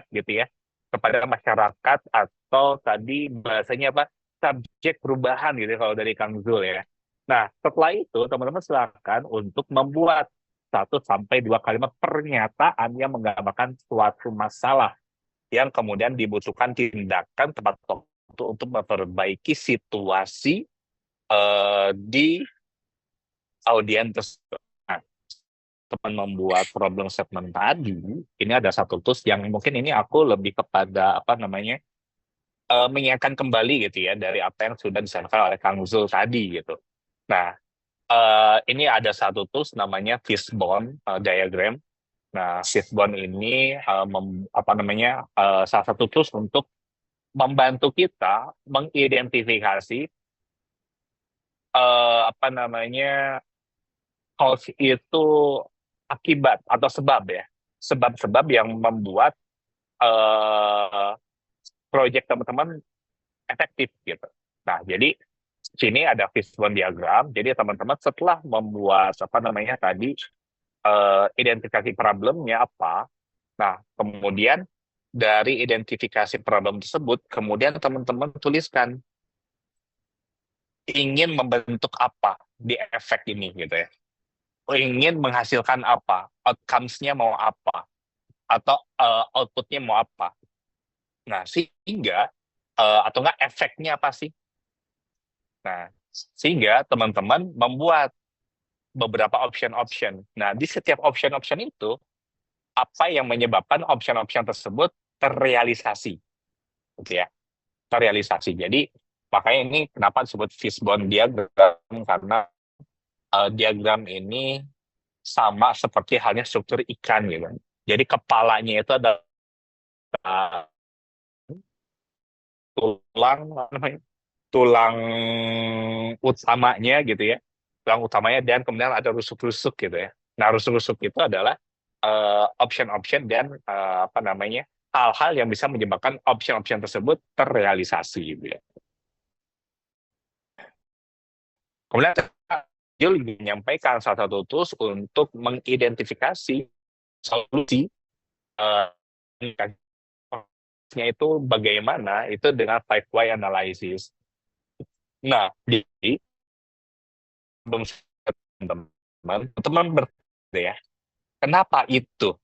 gitu ya kepada masyarakat atau tadi bahasanya apa subjek perubahan gitu ya, kalau dari Kang Zul ya. Nah, setelah itu teman-teman silakan untuk membuat 1 sampai 2 kalimat pernyataan yang menggambarkan suatu masalah yang kemudian dibutuhkan tindakan tepat waktu untuk memperbaiki situasi di audiens tersebut. Nah, teman membuat problem statement tadi, ini ada satu tools yang mungkin ini aku lebih kepada apa namanya mengingatkan kembali gitu ya dari apa yang sudah disampaikan oleh Kang Zul tadi gitu. Nah, ini ada satu tools namanya fishbone diagram. Nah, fishbone ini apa namanya salah satu tools untuk membantu kita mengidentifikasi apa namanya cause itu akibat atau sebab ya, sebab-sebab yang membuat eh proyek teman-teman efektif gitu. Nah, jadi sini ada fishbone diagram. Jadi teman-teman setelah membuat apa namanya tadi identifikasi problemnya apa, nah kemudian dari identifikasi problem tersebut, kemudian teman-teman tuliskan ingin membentuk apa di efek ini gitu ya. Ingin menghasilkan apa, outcomes-nya mau apa, atau output-nya mau apa. Nah, sehingga atau enggak efeknya apa sih? Nah, sehingga teman-teman membuat beberapa option-option. Nah, di setiap option-option itu, apa yang menyebabkan option-option tersebut terrealisasi, gitu ya, terrealisasi. Jadi, makanya ini kenapa disebut fishbone diagram, karena diagram ini sama seperti halnya struktur ikan gitu. Jadi kepalanya itu ada tulang, apa namanya, tulang utamanya gitu ya, tulang utamanya dan kemudian ada rusuk-rusuk gitu ya. Nah, rusuk-rusuk itu adalah option-option dan apa namanya hal-hal yang bisa menyebabkan option-option tersebut terrealisasi gitu ya. Kemudian Jul menyampaikan salah satu tools untuk mengidentifikasi solusi eh, itu bagaimana itu dengan 5 why analysis. Nah, jadi teman-teman bertanya ya, kenapa itu?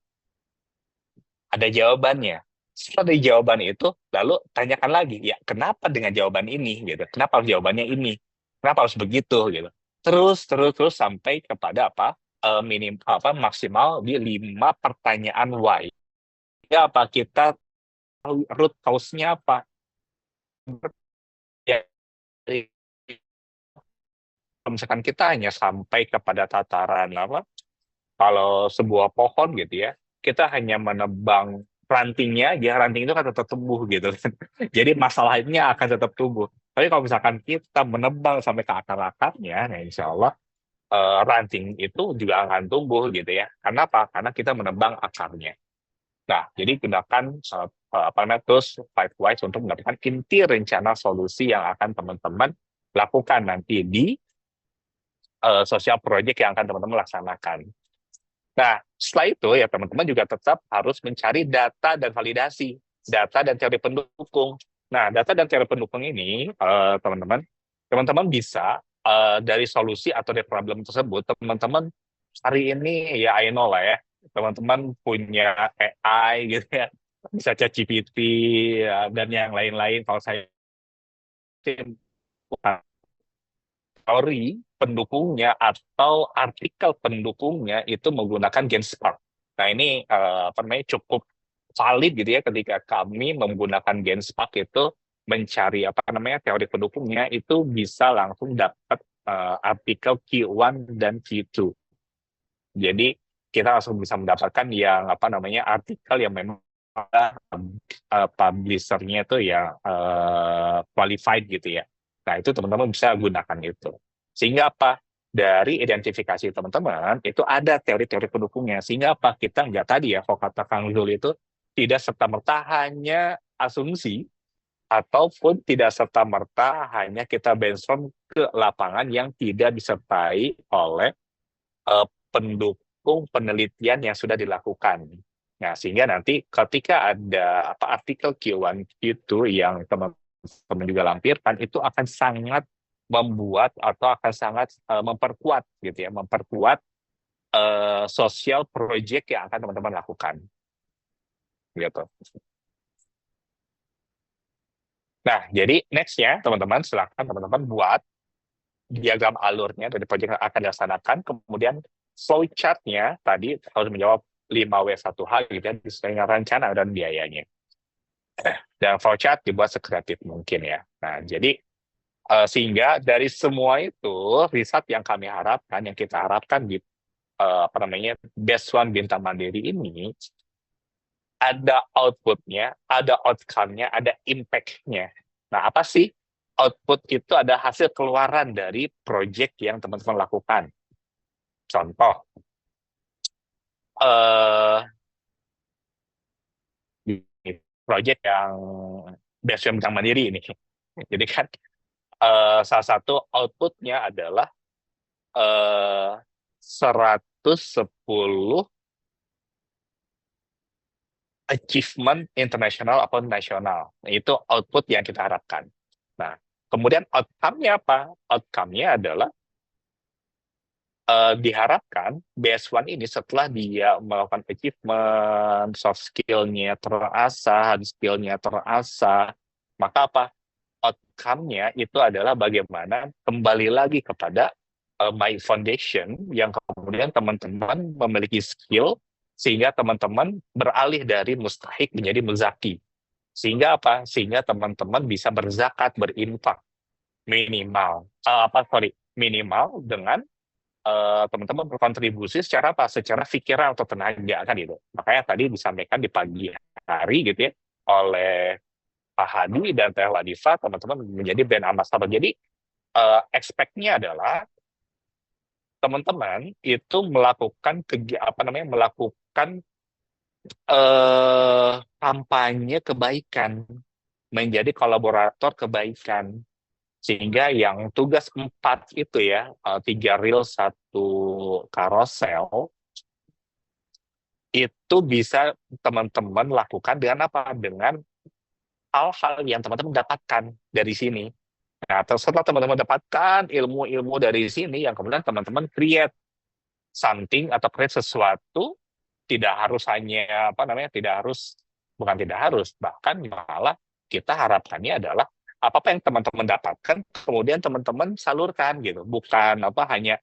Ada jawabannya. Setelah ada jawaban itu, lalu tanyakan lagi, ya kenapa dengan jawaban ini? Gitu. Kenapa harus jawabannya ini? Kenapa harus begitu? Gitu. Terus sampai kepada apa? Minim apa maksimal di 5 pertanyaan why. Ya apa kita tahu root cause-nya apa? Ya, kalau misalkan kita hanya sampai kepada tataran apa? Kalau sebuah pohon gitu ya, kita hanya menebang rantingnya, ya ranting itu akan tetap tumbuh gitu kan. Jadi masalahnya akan tetap tumbuh. Tapi kalau misalkan kita menebang sampai ke akar-akarnya, nah insya Allah ranting itu juga akan tumbuh gitu ya. Karena apa? Karena kita menebang akarnya. Nah, jadi gunakan apa namanya tools 5 whys untuk mendapatkan inti rencana solusi yang akan teman-teman lakukan nanti di sosial project yang akan teman-teman laksanakan. Nah, setelah itu ya teman-teman juga tetap harus mencari data dan validasi, data dan teori pendukung. Nah, data dan teori pendukung ini, teman-teman bisa dari solusi atau dari problem tersebut, teman-teman hari ini ya I know lah ya, teman-teman punya AI gitu ya, bisa ChatGPT ya, dan yang lain-lain. Kalau saya teori pendukungnya atau artikel pendukungnya itu menggunakan GenSpark. Nah ini apa namanya cukup valid gitu ya ketika kami menggunakan GenSpark itu mencari apa namanya teori pendukungnya itu bisa langsung dapat artikel Q1 dan Q2. Jadi kita langsung bisa mendapatkan yang apa namanya artikel yang memang publisher-nya itu ya qualified gitu ya. Nah, itu teman-teman bisa gunakan itu. Sehingga apa? Dari identifikasi teman-teman, itu ada teori-teori pendukungnya. Sehingga apa? Kita nggak tadi ya, kalau kata Kang Zul itu, tidak serta-merta hanya asumsi, ataupun tidak serta-merta hanya kita brainstorm ke lapangan yang tidak disertai oleh pendukung penelitian yang sudah dilakukan. Nah, sehingga nanti ketika ada artikel Q1, Q2 yang teman-teman juga lampirkan, itu akan sangat membuat atau akan sangat memperkuat gitu ya, memperkuat sosial project yang akan teman-teman lakukan gitu. Nah, jadi next-nya teman-teman silakan teman-teman buat diagram alurnya dari proyek yang akan dilaksanakan, kemudian flow chart-nya tadi harus menjawab 5W1H gitu ya, sesuai dengan rencana dan biayanya. Dan flow chart dibuat sekreatif mungkin ya. Nah, jadi sehingga dari semua itu riset yang kami harapkan, yang kita harapkan di Best One Bintang Mandiri ini ada output-nya, ada outcome-nya, ada impact-nya. Nah, apa sih output itu? Ada hasil keluaran dari project yang teman-teman lakukan. Contoh, eh project yang Best One Bintang Mandiri ini. Jadi kan salah satu output-nya adalah 110 achievement internasional atau nasional. Itu output yang kita harapkan. Nah, kemudian outcome-nya apa? Outcome-nya adalah diharapkan BS1 ini setelah dia melakukan achievement, soft skill-nya terasa, hard skill-nya terasa, maka apa? Outcome-nya itu adalah bagaimana kembali lagi kepada My Foundation yang kemudian teman-teman memiliki skill sehingga teman-teman beralih dari mustahik menjadi muzaki. Sehingga apa? Sehingga teman-teman bisa berzakat, berinfak minimal. Minimal dengan teman-teman berkontribusi secara apa? Secara pikiran atau tenaga kan itu. Makanya tadi disampaikan di pagi hari gitu ya oleh Pak Hadi dan Teh Ladifa, teman-teman menjadi brand ambassador. Jadi expect-nya adalah teman-teman itu melakukan melakukan kampanye kebaikan, menjadi kolaborator kebaikan. Sehingga yang tugas 4 itu ya, 3 reel, 1 karosel, itu bisa teman-teman lakukan dengan apa? Dengan hal-hal yang teman-teman dapatkan dari sini. Nah, setelah teman-teman dapatkan ilmu-ilmu dari sini, yang kemudian teman-teman create something atau create sesuatu, tidak harus hanya tidak harus, bukan tidak harus, bahkan malah kita harapkannya adalah apa yang teman-teman dapatkan kemudian teman-teman salurkan gitu, bukan hanya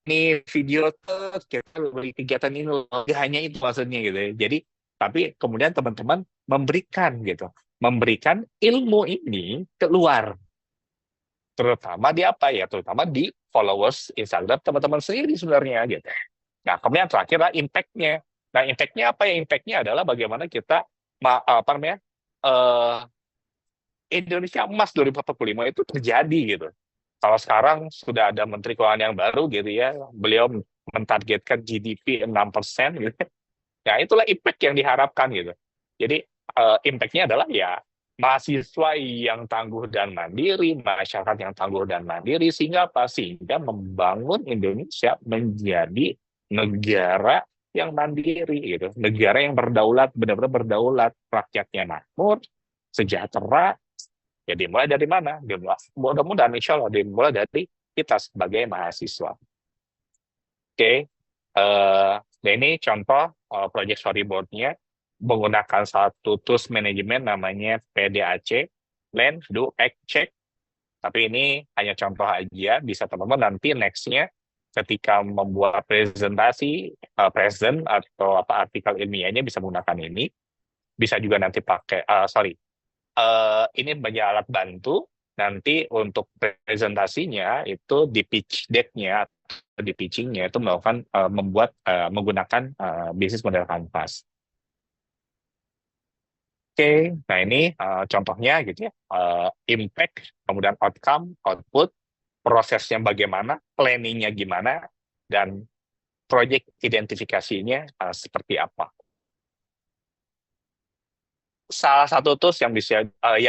ini video tuh kita beri kegiatan ini loh, nggak hanya itu maksudnya gitu ya. Jadi tapi kemudian teman-teman memberikan gitu, memberikan ilmu ini keluar, terutama di apa ya, terutama di followers Instagram teman-teman sendiri sebenarnya gitu. Nah, kemudian terakhir adalah impact-nya. Nah, impact-nya apa ya? Impact-nya adalah bagaimana kita eh, Indonesia Emas 2045 itu terjadi gitu. Kalau sekarang sudah ada Menteri Keuangan yang baru gitu ya, beliau mentargetkan GDP 6% gitu. Ya, itulah impact yang diharapkan gitu. Jadi impact-nya adalah ya mahasiswa yang tangguh dan mandiri, masyarakat yang tangguh dan mandiri, sehingga apa? Sehingga membangun Indonesia menjadi negara yang mandiri gitu, negara yang berdaulat, benar-benar berdaulat, rakyatnya makmur, sejahtera. Ya dimulai dari mana? Mudah-mudahan insya Allah dimulai dari kita sebagai mahasiswa. Oke, nah ini contoh project storyboard-nya menggunakan satu tools manajemen namanya PDAC, Plan, Do, Act, Check. Tapi ini hanya contoh aja, bisa teman-teman nanti next-nya ketika membuat presentasi, present atau artikel ilmiahnya bisa menggunakan ini. Bisa juga nanti pakai, ini banyak alat bantu. Nanti untuk presentasinya itu di pitch deck-nya, di pitching-nya itu menggunakan bisnis model Canvas. Oke, nah ini contohnya gitu ya, impact, kemudian outcome, output, prosesnya bagaimana, planning-nya gimana, dan project identifikasinya seperti apa. Salah satu tools yang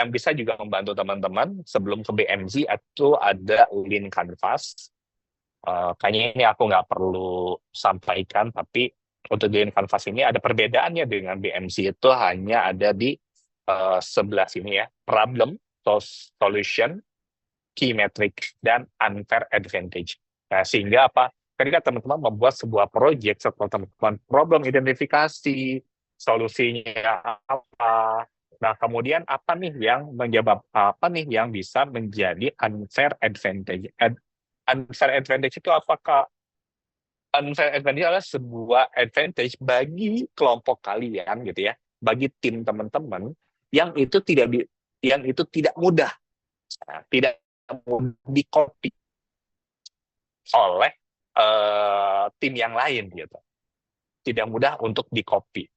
bisa juga membantu teman-teman sebelum ke BMZ itu ada Lean Canvas. Kayaknya ini aku nggak perlu sampaikan, tapi untuk Green Canvas ini ada perbedaannya dengan BMC itu hanya ada di sebelah sini ya, problem, solution, key metric, dan unfair advantage. Nah, sehingga apa? Ketika teman-teman membuat sebuah project, setelah teman-teman problem identifikasi, solusinya apa, nah kemudian apa nih yang menyebab apa nih yang bisa menjadi unfair advantage? Unfair advantage itu apakah unfair advantage adalah sebuah advantage bagi kelompok kalian gitu ya, bagi tim teman-teman yang itu tidak mudah, tidak mudah di copy oleh tim yang lain gitu, tidak mudah untuk di copy.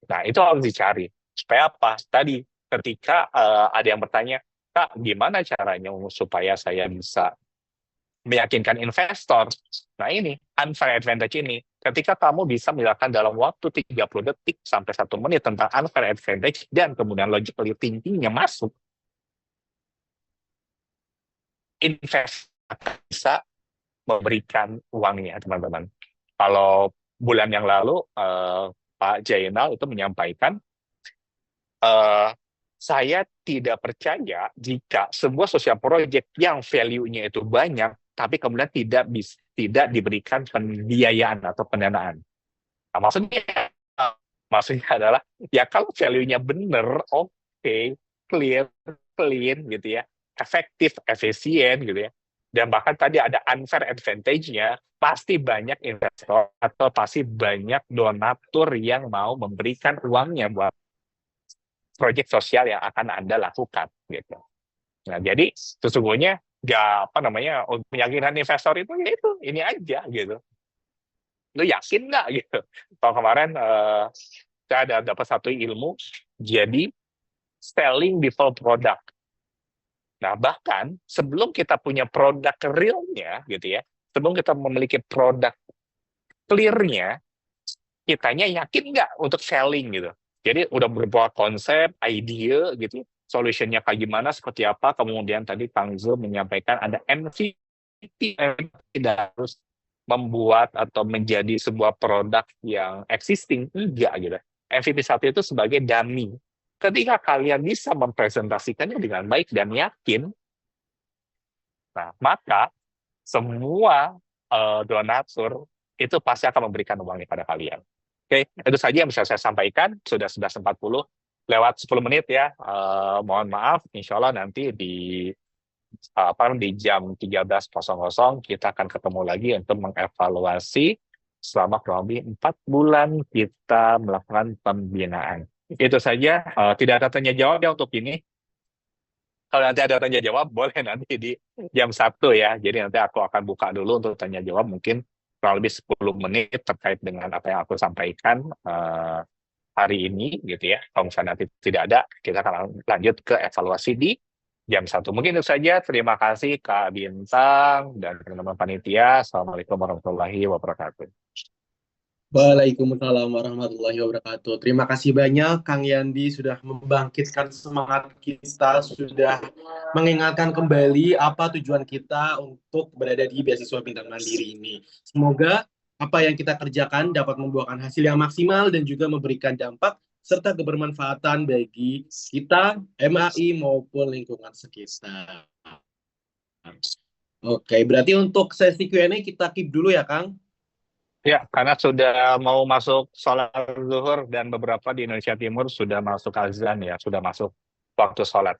Nah itu harus dicari supaya apa? Tadi ketika ada yang bertanya, Kak, gimana caranya supaya saya bisa meyakinkan investor? Nah ini, unfair advantage ini. Ketika kamu bisa menjelaskan dalam waktu 30 detik sampai 1 menit tentang unfair advantage dan kemudian logically thinking-nya masuk, investor bisa memberikan uangnya, teman-teman. Kalau bulan yang lalu, Pak Jainal itu menyampaikan, saya tidak percaya jika sebuah social project yang value-nya itu banyak, tapi kemudian tidak diberikan pembiayaan atau pendanaan. Nah, maksudnya adalah ya kalau value-nya benar, oke, clear, clean gitu ya, efektif, efisien gitu ya, dan bahkan tadi ada unfair advantage-nya, pasti banyak investor atau pasti banyak donatur yang mau memberikan uangnya buat proyek sosial yang akan Anda lakukan gitu. Nah, jadi sesungguhnya nggak apa namanya untuk meyakinkan investor itu ya itu ini aja gitu. Lu yakin nggak gitu? Kalau kemarin saya ada dapat satu ilmu, jadi selling before product. Nah, bahkan sebelum kita punya produk realnya gitu ya, sebelum kita memiliki produk clear-nya, kitanya yakin nggak untuk selling gitu. Jadi udah berbuat konsep, ide gitu, solutionnya kayak gimana, seperti apa, kemudian tadi Kang Zul menyampaikan ada MVP, tidak harus membuat atau menjadi sebuah produk yang existing, enggak gitu. MVP satu itu sebagai dummy. Ketika kalian bisa mempresentasikannya dengan baik dan yakin, nah maka semua donatur itu pasti akan memberikan uangnya pada kalian. Oke, itu saja yang bisa saya sampaikan. Sudah 11.40, lewat 10 menit ya. Mohon maaf, insya Allah nanti di jam 13.00 kita akan ketemu lagi untuk mengevaluasi selama kurang lebih 4 bulan kita melakukan pembinaan. Itu saja, tidak ada tanya jawab ya untuk ini. Kalau nanti ada tanya jawab, boleh nanti di jam 1 ya. Jadi nanti aku akan buka dulu untuk tanya jawab, mungkin kurang lebih 10 menit terkait dengan apa yang aku sampaikan hari ini gitu ya. Kalau misalnya nanti tidak ada, kita akan lanjut ke evaluasi di jam 1. Mungkin itu saja. Terima kasih Kak Bintang dan teman-teman panitia. Assalamualaikum warahmatullahi wabarakatuh. Waalaikumsalam warahmatullahi wabarakatuh. Terima kasih banyak Kang Yandi sudah membangkitkan semangat kita, sudah mengingatkan kembali apa tujuan kita untuk berada di beasiswa Bintang Mandiri ini. Semoga apa yang kita kerjakan dapat membuahkan hasil yang maksimal dan juga memberikan dampak serta kebermanfaatan bagi kita, MAI maupun lingkungan sekitar. Oke, berarti untuk sesi Q&A kita keep dulu ya, Kang. Ya, karena sudah mau masuk sholat zuhur dan beberapa di Indonesia Timur sudah masuk azan ya, sudah masuk waktu sholat.